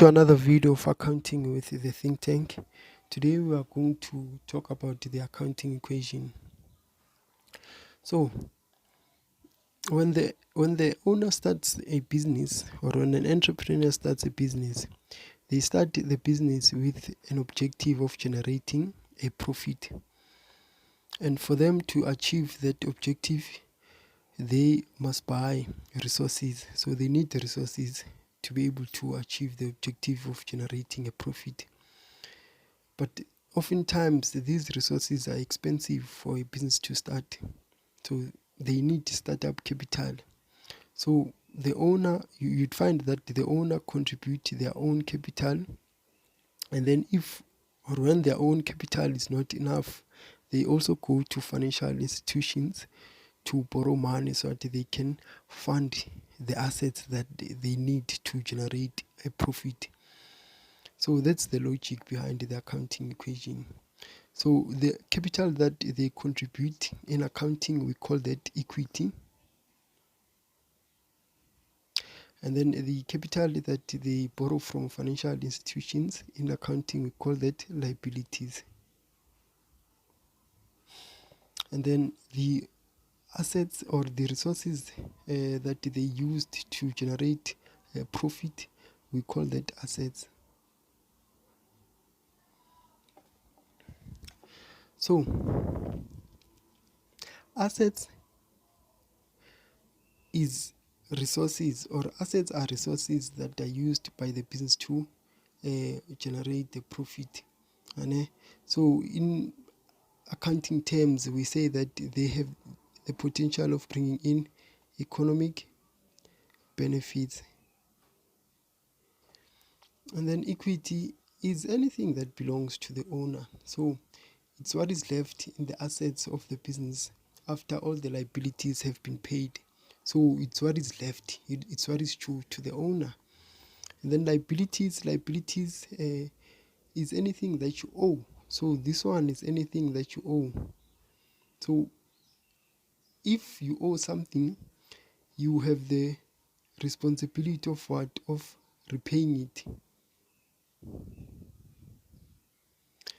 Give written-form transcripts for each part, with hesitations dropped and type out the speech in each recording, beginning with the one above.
to another video of accounting with the think tank. Today we are going to talk about the accounting equation. So when the owner starts a business, or when an entrepreneur starts a business, they start the business with an objective of generating a profit. And for them to achieve that objective, they must buy resources. So they need the resources to be able to achieve the objective of generating a profit. But oftentimes these resources are expensive for a business to start. So they need startup capital. So the owner, you'd find that the owner contribute their own capital, and then if or when their own capital is not enough, they also go to financial institutions to borrow money so that they can fund the assets that they need to generate a profit. So that's the logic behind the accounting equation. So the capital that they contribute in accounting, we call that equity. And then the capital that they borrow from financial institutions in accounting, we call that liabilities. And then the assets or the resources that they used to generate profit, we call that assets. So assets is resources, or assets are resources that are used by the business to generate the profit. And so in accounting terms, we say that they have the potential of bringing in economic benefits. And then equity is anything that belongs to the owner. So it's what is left in the assets of the business after all the liabilities have been paid. So it's what is left, it's what is due to the owner. And then liabilities is anything that you owe. So this one is anything that you owe. So if you owe something, you have the responsibility of what? Of repaying it.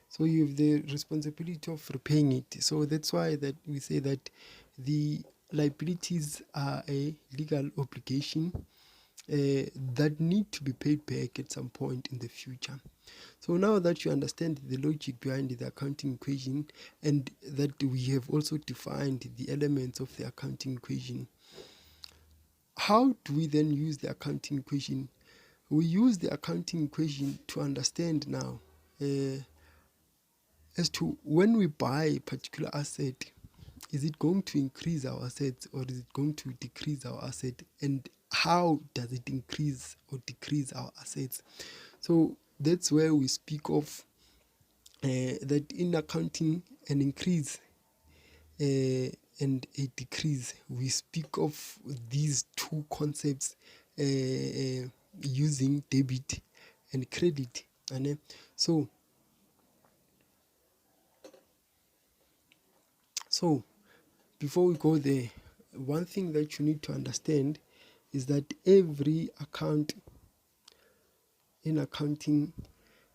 So you have the responsibility of repaying it. So that's why that we say that the liabilities are a legal obligation that need to be paid back at some point in the future. So now that you understand the logic behind the accounting equation, and that we have also defined the elements of the accounting equation, how do we then use the accounting equation? We use the accounting equation to understand now as to when we buy a particular asset, is it going to increase our assets or is it going to decrease our asset, and how does it increase or decrease our assets? So that's where we speak of that in accounting, an increase and a decrease. We speak of these two concepts using debit and credit. And so before we go there, one thing that you need to understand is that every account in accounting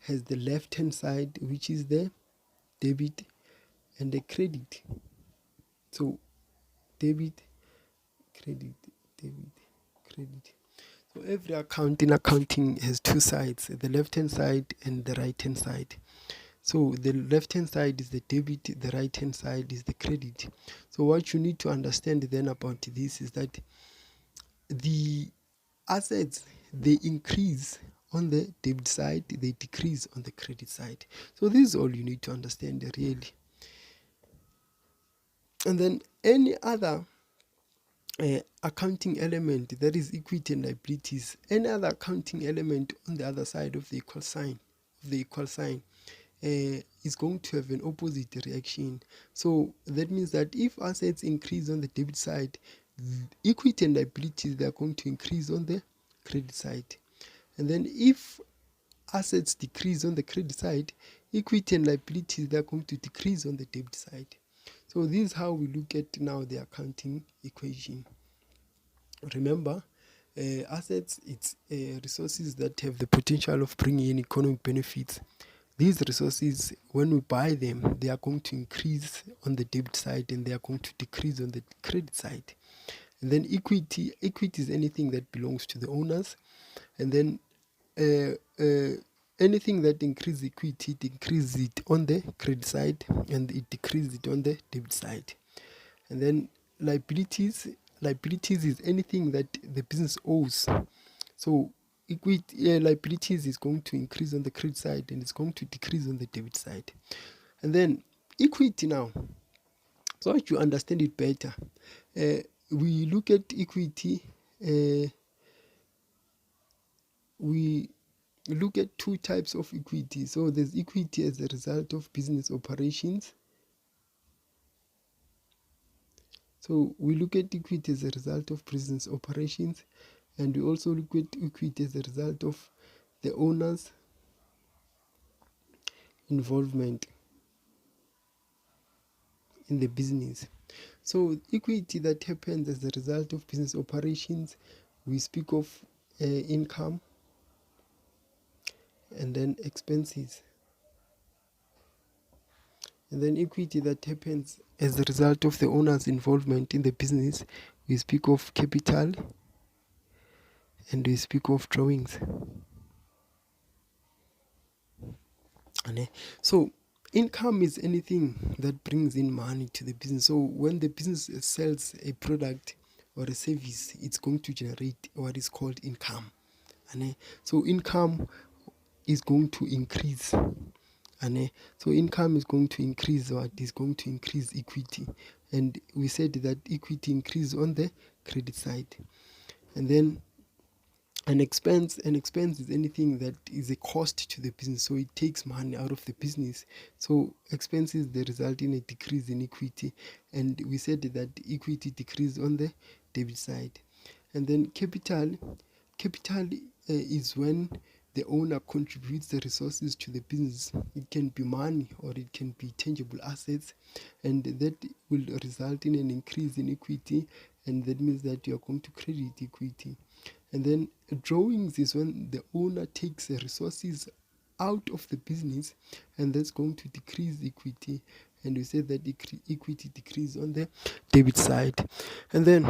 has the left hand side, which is the debit, and the credit. So debit, credit, debit, credit. So every account in accounting has two sides, the left hand side and the right hand side. So the left hand side is the debit, the right hand side is the credit. So what you need to understand then about this is that the assets, they increase on the debit side, they decrease on the credit side. So this is all you need to understand really. And then any other accounting element, that is equity and liabilities, any other accounting element on the other side of the equal sign, is going to have an opposite reaction. So that means that if assets increase on the debit side, equity and liabilities, they are going to increase on the credit side. And then if assets decrease on the credit side, equity and liabilities, they are going to decrease on the debit side. So this is how we look at now the accounting equation. Remember, Assets, it's resources that have the potential of bringing in economic benefits. These resources, when we buy them, they are going to increase on the debit side and they are going to decrease on the credit side. And then equity is anything that belongs to the owners. And then anything that increases equity, it increases it on the credit side and it decreases it on the debit side. And then liabilities is anything that the business owes. So equity liabilities is going to increase on the credit side and it's going to decrease on the debit side. And then equity now, so that you understand it better, we look at equity, we look at two types of equity. So there's equity as a result of business operations. So we look at equity as a result of business operations, and we also look at equity as a result of the owner's involvement in the business. So equity that happens as a result of business operations, we speak of income and then expenses. And then equity that happens as a result of the owner's involvement in the business, we speak of capital and we speak of drawings. So income is anything that brings in money to the business. So when the business sells a product or a service, it's going to generate what is called income. So income is going to increase. So income is going to increase what is going to increase equity. And we said that equity increases on the credit side. And then an expense is anything that is a cost to the business, so it takes money out of the business. So expenses, they result in a decrease in equity, and we said that equity decreases on the debit side. And then capital is when the owner contributes the resources to the business. It can be money or it can be tangible assets, and that will result in an increase in equity, and that means that you are going to credit equity. And then drawings is when the owner takes the resources out of the business, and that's going to decrease equity. And we say that equity decrease on the debit side. And then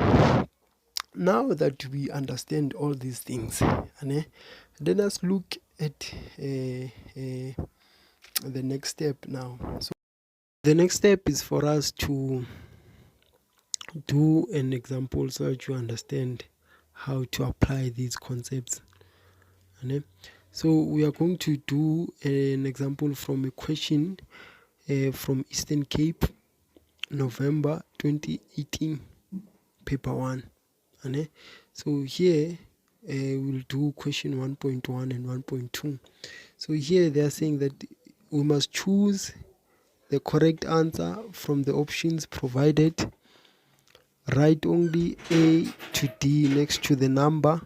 now that we understand all these things, let us look at the next step now. So the next step is for us to do an example so that you understand how to apply these concepts. So we are going to do an example from a question from Eastern Cape, November 2018, paper 1. So here we'll do question 1.1 and 1.2. So here they are saying that we must choose the correct answer from the options provided. Write only A to D next to the number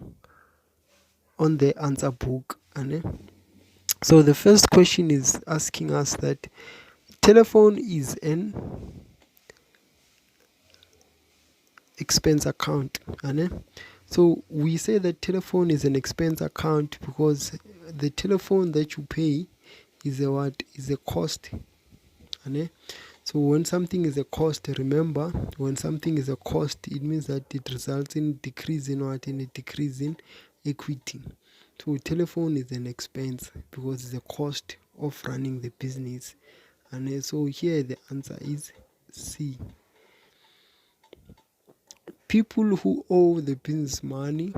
on the answer book. So the first question is asking us that telephone is an expense account. So we say that telephone is an expense account because the telephone that you pay is a cost. So when something is a cost, remember, when something is a cost, it means that it results in decrease in what? In a decrease in equity. So telephone is an expense because it's a cost of running the business. And so here the answer is C. People who owe the business money.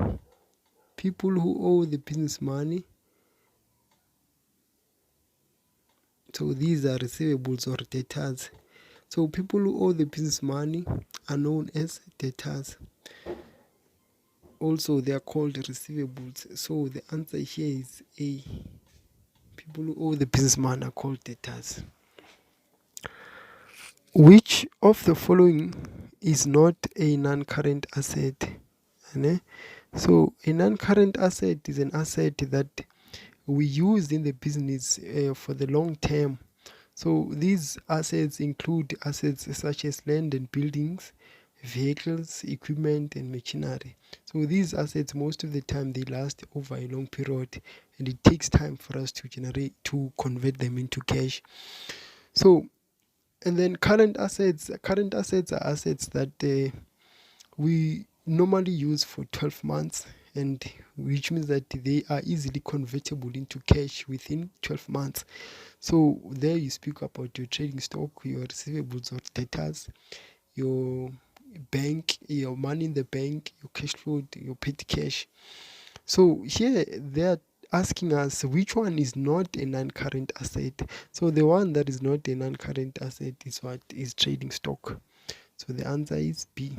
So these are receivables or debtors. So people who owe the business money are known as debtors. Also, they are called receivables. So the answer here is A. People who owe the business money are called debtors. Which of the following is not a non-current asset? So a non-current asset is an asset that we use in the business for the long term. So these assets include assets such as land and buildings, vehicles, equipment, and machinery. So these assets, most of the time, they last over a long period, and it takes time for us to convert them into cash. So, and then current assets are assets that we normally use for 12 months, and which means that they are easily convertible into cash within 12 months. So there you speak about your trading stock, your receivables or debtors, your bank, your money in the bank, your cash flow, your petty cash. So here they're asking us which one is not a non-current asset. So the one that is not a non-current asset is what is trading stock. So the answer is B.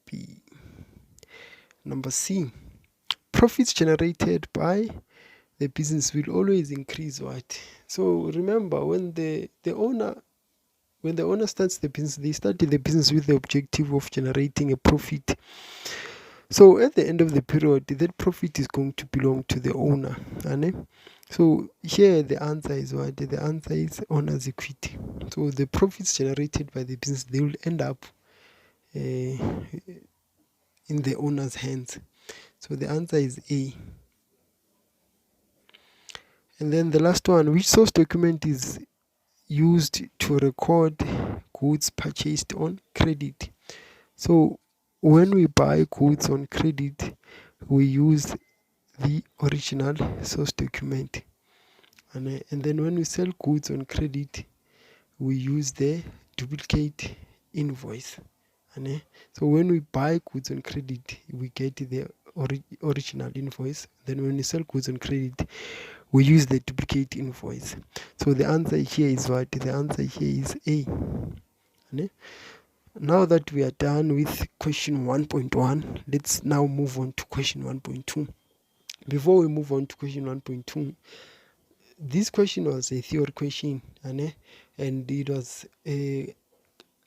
B. Number C. Profits generated by the business will always increase what? So remember, when the owner starts the business, they started the business with the objective of generating a profit. So at the end of the period, that profit is going to belong to the owner. So here the answer is what? The answer is owner's equity. So the profits generated by the business, they will end up in the owner's hands. So the answer is A. And then the last one, which source document is used to record goods purchased on credit? So when we buy goods on credit, we use the original source document, and then when we sell goods on credit, we use the duplicate invoice. So when we buy goods on credit, we get the original invoice. Then when we sell goods on credit, we use the duplicate invoice. So the answer here is what? The answer here is A. Now that we are done with question 1.1, let's now move on to question 1.2. Before we move on to question 1.2, this question was a theory question, and it was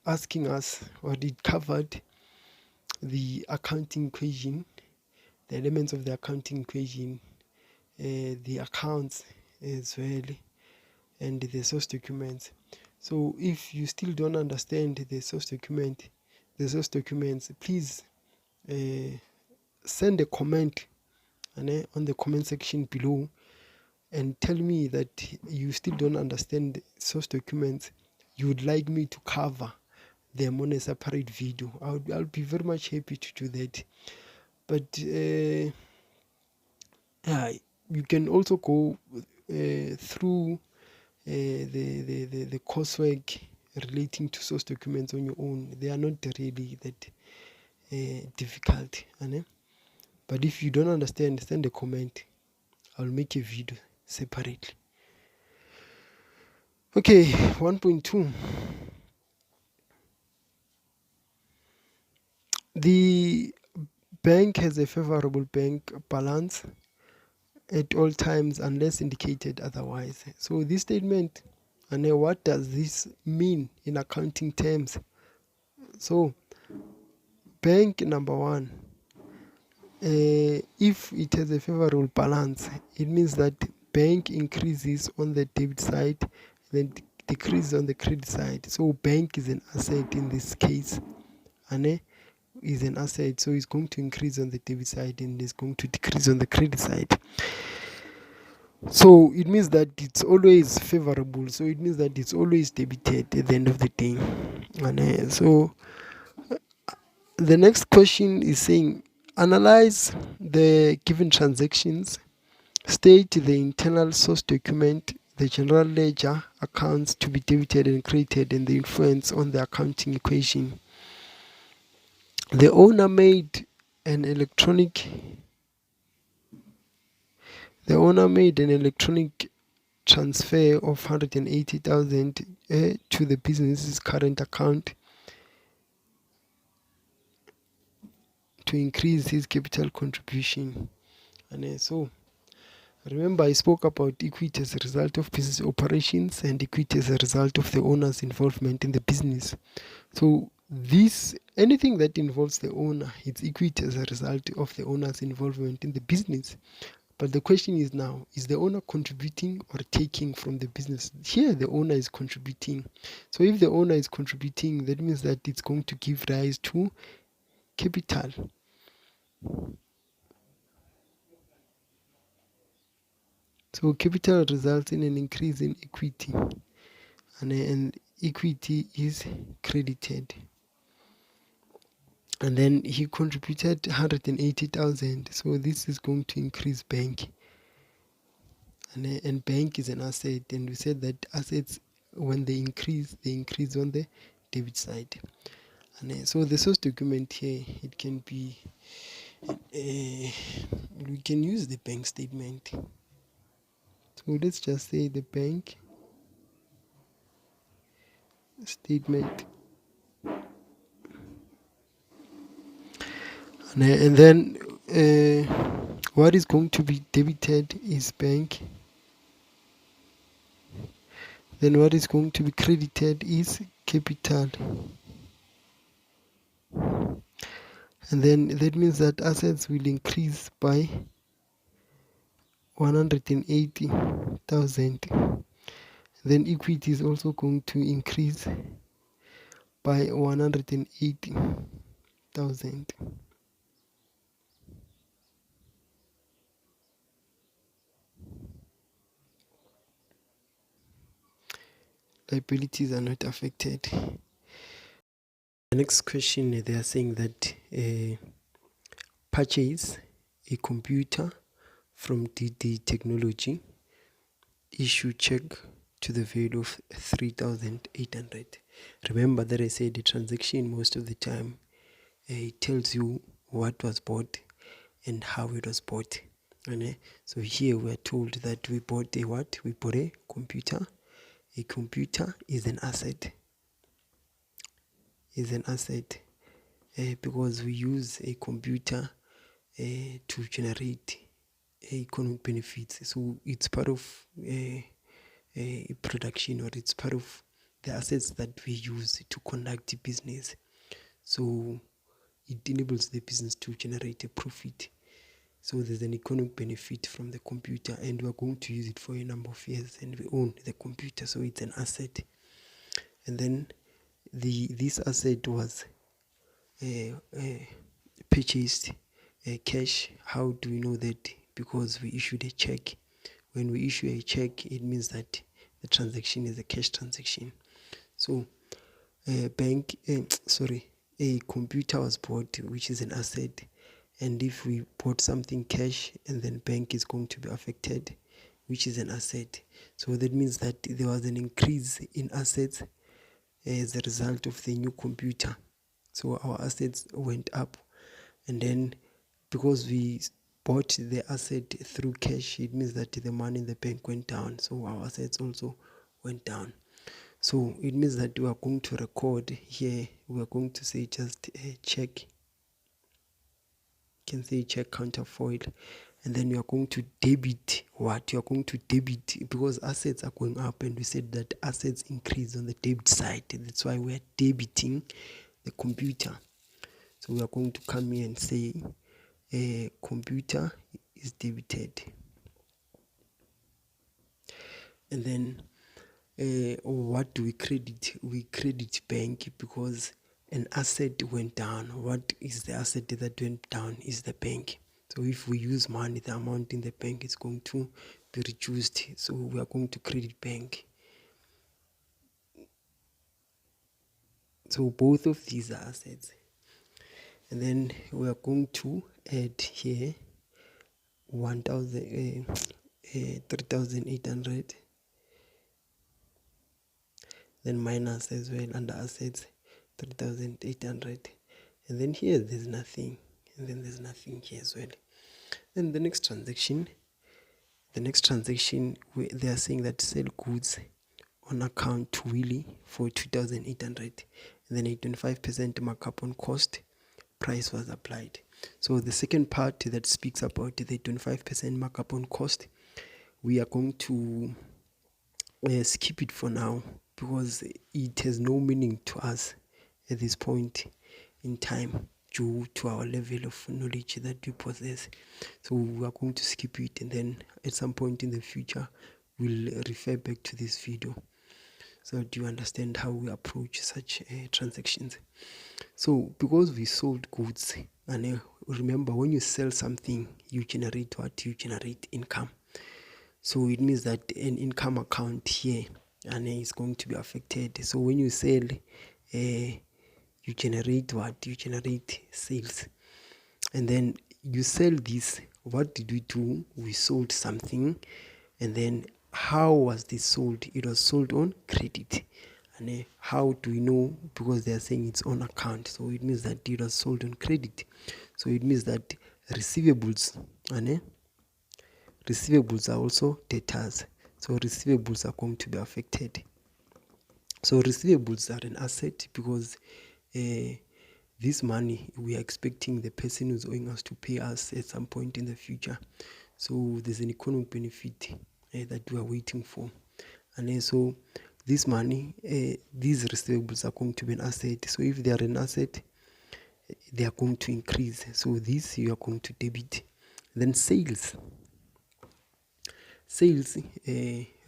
asking us, or it covered the accounting equation, the elements of the accounting equation, the accounts as well, and the source documents. So if you still don't understand the source documents, please send a comment on the comment section below and tell me that you still don't understand the source documents. You would like me to cover them on a separate video. I'll be very much happy to do that. But you can also go through the coursework relating to source documents on your own. They are not really that difficult. But if you don't understand, send a comment. I'll make a video separately. Okay, 1.2. The bank has a favorable bank balance at all times unless indicated otherwise. So this statement, and what does this mean in accounting terms? So bank number one, if it has a favorable balance, it means that bank increases on the debit side, then decreases on the credit side. So bank is an asset in this case, and is an asset, so it's going to increase on the debit side and it's going to decrease on the credit side. So it means that it's always favorable, so it means that it's always debited at the end of the day. And so the next question is saying, analyze the given transactions, state the internal source document, the general ledger accounts to be debited and credited, and the influence on the accounting equation. The owner made an electronic transfer of 180,000 to the business's current account to increase his capital contribution. And so remember, I spoke about equity as a result of business operations and equity as a result of the owner's involvement in the business. So anything that involves the owner, it's equity as a result of the owner's involvement in the business. But the question is now, is the owner contributing or taking from the business? Here, the owner is contributing. So if the owner is contributing, that means that it's going to give rise to capital. So capital results in an increase in equity, and equity is credited. And then he contributed 180,000. So this is going to increase bank. And bank is an asset. And we said that assets, when they increase on the debit side. And so the source document here, it can be, we can use the bank statement. So let's just say the bank statement. And then what is going to be debited is bank. Then what is going to be credited is capital. And then that means that assets will increase by 180,000. Then equity is also going to increase by 180,000. Liabilities are not affected. The next question, they are saying that purchase a computer from DD Technology, issue check to the value of 3,800. Remember that I said the transaction most of the time it tells you what was bought and how it was bought. And so here we are told that we bought a what? We bought a computer. A computer is an asset. Because we use a computer to generate economic benefits. So it's part of production, or it's part of the assets that we use to conduct business. So it enables the business to generate a profit. So there's an economic benefit from the computer, and we're going to use it for a number of years, and we own the computer, so it's an asset. And then this asset was purchased cash. How do we know that? Because we issued a check. When we issue a check, it means that the transaction is a cash transaction. So a computer was bought, which is an asset. And if we bought something cash, and then bank is going to be affected, which is an asset. So that means that there was an increase in assets as a result of the new computer. So our assets went up, and then because we bought the asset through cash, it means that the money in the bank went down, so our assets also went down. So it means that we are going to record here, we are going to say just a check. You can say check counterfoil, and then you are going to debit what? You are going to debit, because assets are going up, and we said that assets increase on the debit side. That's why we are debiting the computer. So we are going to come here and say a computer is debited. And then what do we credit? We credit bank, because an asset went down. What is the asset that went down? Is the bank. So if we use money, the amount in the bank is going to be reduced. So we are going to credit bank. So both of these are assets. And then we are going to add here 3,800. Then minus as well under assets 3,800. And then here there's nothing. And then there's nothing here as well. Then the next transaction, they are saying that sell goods on account to Willie for 2,800. And then a 25% markup on cost. Price was applied. So the second part that speaks about the 25% markup on cost, we are going to skip it for now, because it has no meaning to us at this point in time. due to our level of knowledge that we possess. So we are going to skip it, and then at some point in the future we'll refer back to this video so that you understand how we approach such transactions. So because we sold goods, and remember, when you sell something, you generate what? You generate income. So it means that an income account here and is going to be affected. So when you sell, you generate what? You generate sales. And then you sell this. What did we do? We sold something. And then how was this sold? It was sold on credit. And how do we know? Because they are saying it's on account. So it means that it was sold on credit. So it means that receivables, and receivables are also debtors. So receivables are going to be affected. So receivables are an asset because this money, we are expecting the person who's owing us to pay us at some point in the future. So there's an economic benefit that we are waiting for. And so this money, these receivables are going to be an asset. So if they are an asset, they are going to increase. So this you are going to debit. Then sales. Sales,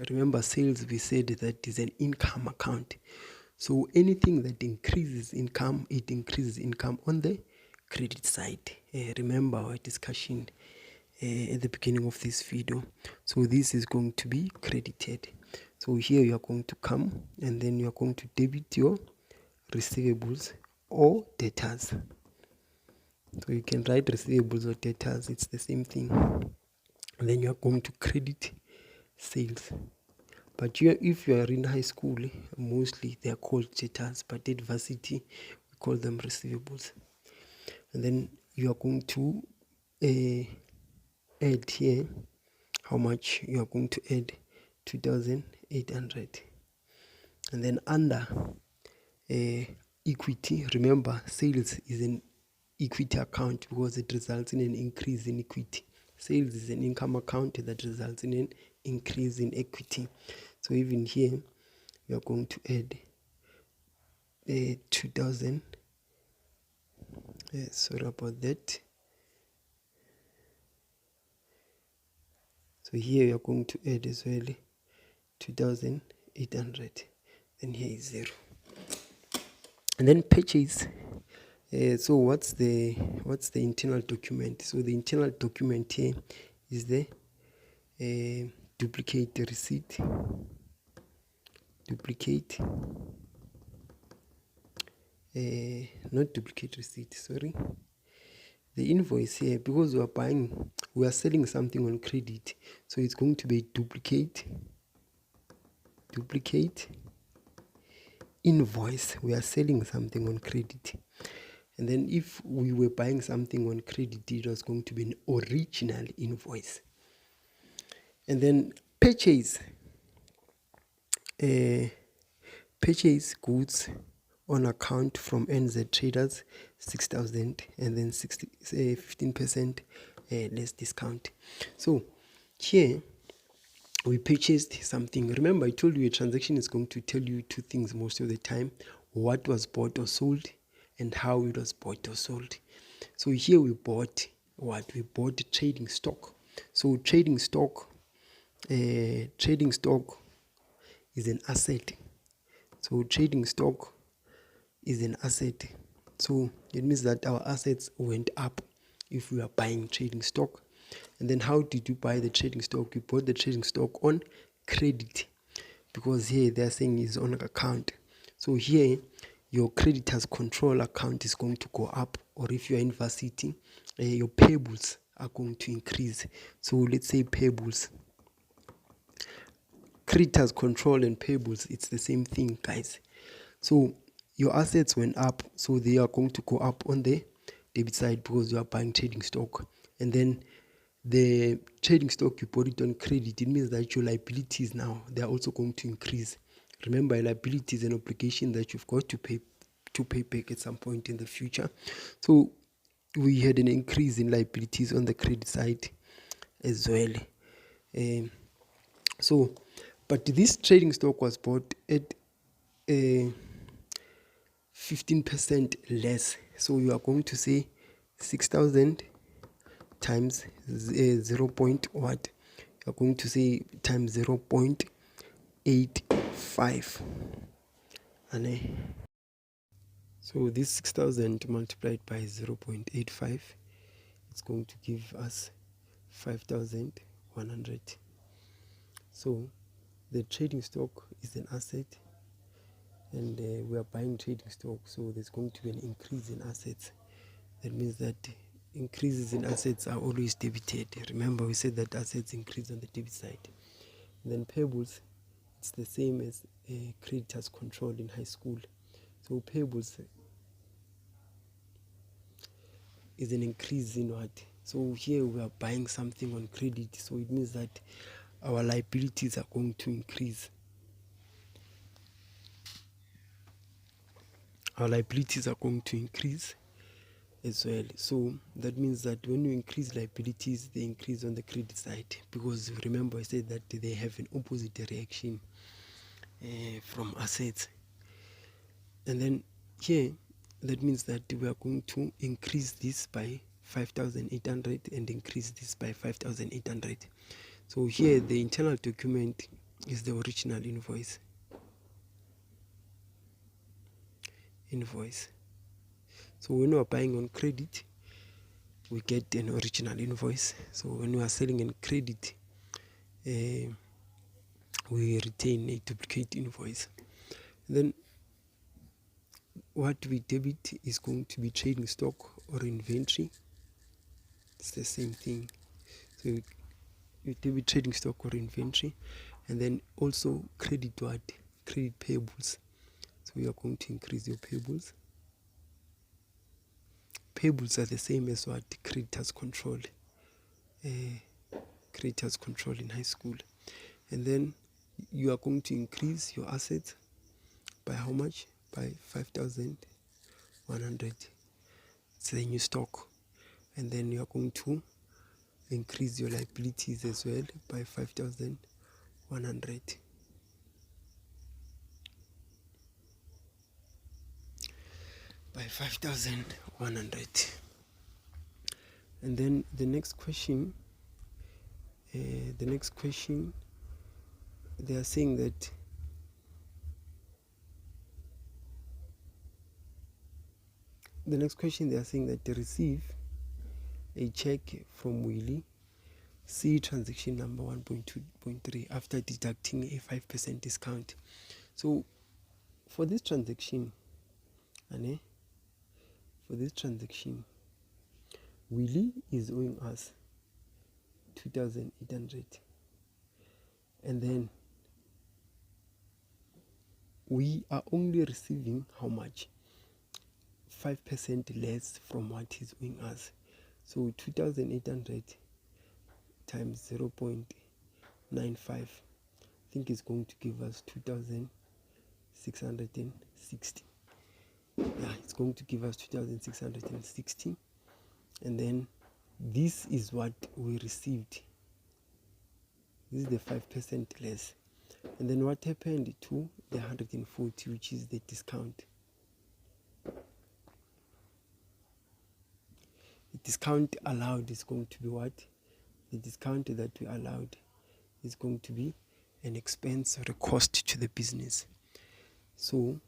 remember sales, we said that is an income account. So anything that increases income, it increases income on the credit side. Remember our discussion at the beginning of this video. So this is going to be credited. So here you are going to come and then you are going to debit your receivables or debtors. So you can write receivables or debtors, it's the same thing. And then you are going to credit sales. But if you are in high school, mostly they are called debtors, but at varsity we call them receivables. And then you are going to add here how much you are going to add, 2,800. And then under equity, remember sales is an equity account because it results in an increase in equity. Sales is an income account that results in an increase in equity. So even here we are going to add 2,000. Sorry about that. So here we are going to add as well 2,800. Then here is 0. And then purchase. So what's the internal document? So the internal document here is the duplicate receipt, not duplicate receipt, sorry, the invoice here, because we are selling something on credit, so it's going to be duplicate invoice. We are selling something on credit. And then if we were buying something on credit, it was going to be an original invoice. And then purchase goods on account from NZ Traders, 6,000, and then 15% less discount. So here we purchased something. Remember, I told you a transaction is going to tell you two things most of the time: what was bought or sold and how it was bought or sold. So here we bought what? We bought trading stock. So trading stock is an asset. So trading stock is an asset. So it means that our assets went up if we are buying trading stock. And then how did you buy the trading stock? You bought the trading stock on credit, because here they are saying is on account. So here your creditors control account is going to go up, or if you are in varsity, your payables are going to increase. So let's say payables, creditors control and payables, it's the same thing, guys. So your assets went up, so they are going to go up on the debit side because you are buying trading stock. And then the trading stock, you bought it on credit, it means that your liabilities now, they are also going to increase. Remember, liability is an obligation that you've got to pay back at some point in the future. So we had an increase in liabilities on the credit side as well. But this trading stock was bought at 15% less. So you are going to say 6,000 times 0 point what? You are going to say times 0.85. So this 6,000 multiplied by 0.85, it's going to give us 5,100. So the trading stock is an asset, and we are buying trading stock, so there's going to be an increase in assets. That means that increases in assets are always debited. Remember, we said that assets increase on the debit side. And then payables, it's the same as creditors control in high school. So payables is an increase in what? So here we are buying something on credit, so it means that our liabilities are going to increase. Our liabilities are going to increase as well. So that means that when you increase liabilities, they increase on the credit side, because remember I said that they have an opposite reaction from assets. And then here, that means that we are going to increase this by 5,800 and increase this by 5,800. So here the internal document is the original invoice. So when we are buying on credit, we get an original invoice. So when we are selling in credit, we retain a duplicate invoice. Then what we debit is going to be trading stock or inventory. It's the same thing. So you debit trading stock or inventory, and then also credit what? Credit payables. So you are going to increase your payables. Payables are the same as what? Creditors control. Creditors control in high school. And then you are going to increase your assets by how much? By 5,100. It's the new stock. And then you are going to increase your liabilities as well by 5,100. By 5,100. And then the next question, they are saying that they receive a check from Willie, see transaction number 1.2.3 after deducting a 5% discount. So for this transaction, Willie is owing us 2,800, and then we are only receiving how much? 5% less from what he's owing us. So 2,800 times 0.95, I think is going to give us 2,660. Yeah, it's going to give us 2,660. And then this is what we received. This is the 5% less. And then what happened to the 140, which is the discount? The discount allowed is going to be what? The discount that we allowed is going to be an expense or a cost to the business. So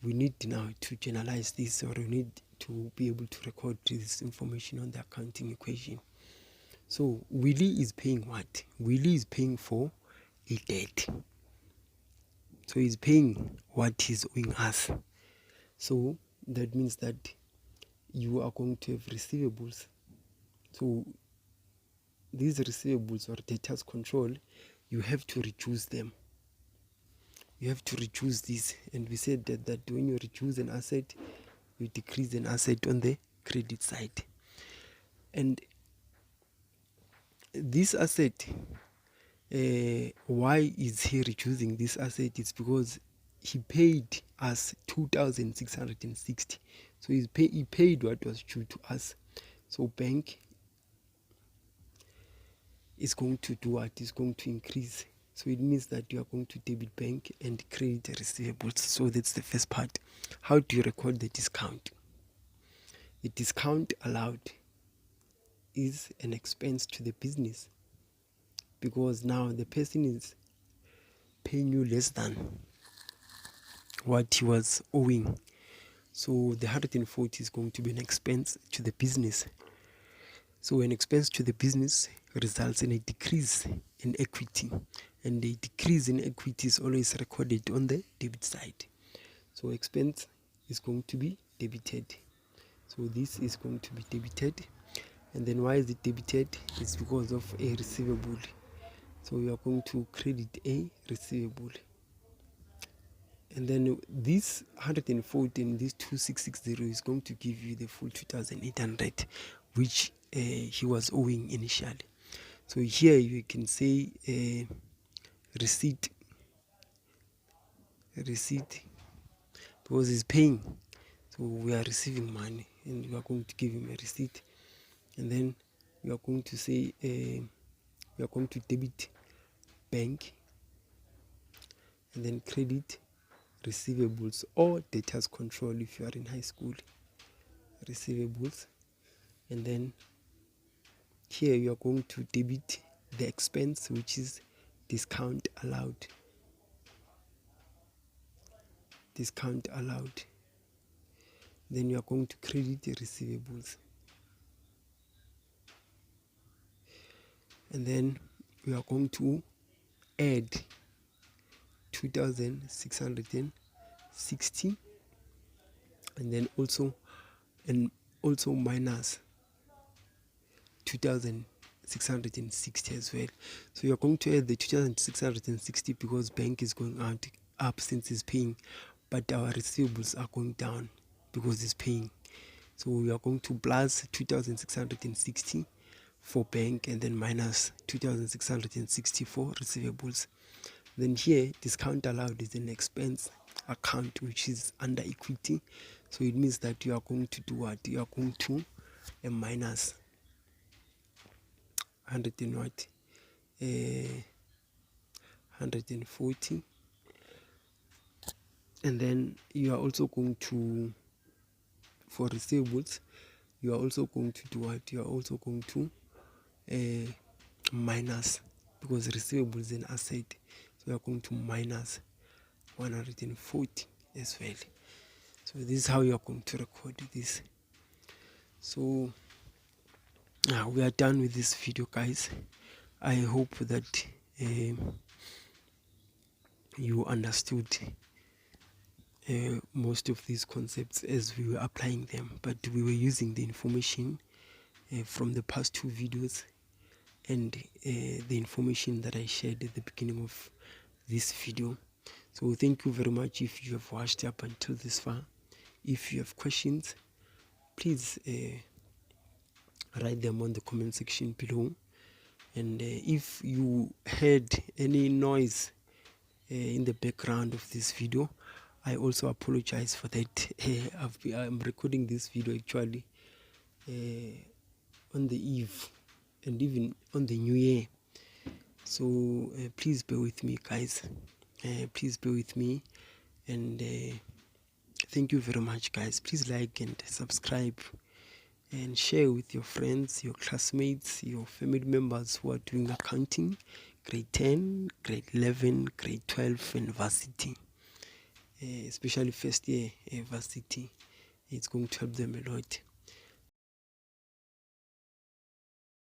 we need now to generalize this, or we need to be able to record this information on the accounting equation. So Willie is paying what? Willie is paying for a debt. So he's paying what he's owing us. So that means that you are going to have receivables. So these receivables or debtors control, you have to reduce them. You have to reduce this. And we said that when you reduce an asset, you decrease an asset on the credit side. And this asset, why is he reducing this asset? It's because he paid us 2,660. So he paid what was due to us. So bank is going to do what? Is going to increase So it means that you are going to debit bank and credit receivables. So that's the first part. How do you record the discount? The discount allowed is an expense to the business, because now the person is paying you less than what he was owing. So the 140 is going to be an expense to the business. So an expense to the business results in a decrease in equity, and a decrease in equity is always recorded on the debit side. So expense is going to be debited. So this is going to be debited. And then why is it debited? It's because of a receivable. So we are going to credit a receivable. And then this 140 and this 2660 is going to give you the full 2,800, which he was owing initially. So here you can say receipt, because he's paying. So we are receiving money and we are going to give him a receipt. And then we are going to say we are going to debit bank and then credit receivables or debtors control if you are in high school. Receivables. And then here you are going to debit the expense, which is discount allowed. Discount allowed. Then you are going to credit the receivables. And then we are going to add 2,660, and then also minus 2,660 as well. So you're going to add the 2,660 because bank is going up since it's paying, but our receivables are going down because it's paying. So we are going to plus 2,660 for bank and then minus 2,660 for receivables. Then here discount allowed is an expense account which is under equity. So it means that you are going to do what? You are going to minus 140, and then you are also going to, for receivables, you are also going to do what? You are also going to minus, because receivables is an asset. So you are going to minus 140 as well. So this is how you are going to record this. So now we are done with this video, guys. I hope that you understood most of these concepts as we were applying them, but we were using the information from the past two videos and the information that I shared at the beginning of this video. So thank you very much if you have watched up until this far. If you have questions, please write them on the comment section below. And if you heard any noise in the background of this video, I also apologize for that. I'm recording this video actually on the eve and even on the new year. So please bear with me, guys. Please bear with me, and thank you very much, guys. Please like and subscribe and share with your friends, your classmates, your family members who are doing accounting, grade 10, grade 11, grade 12 and varsity, especially first year varsity. It's going to help them a lot.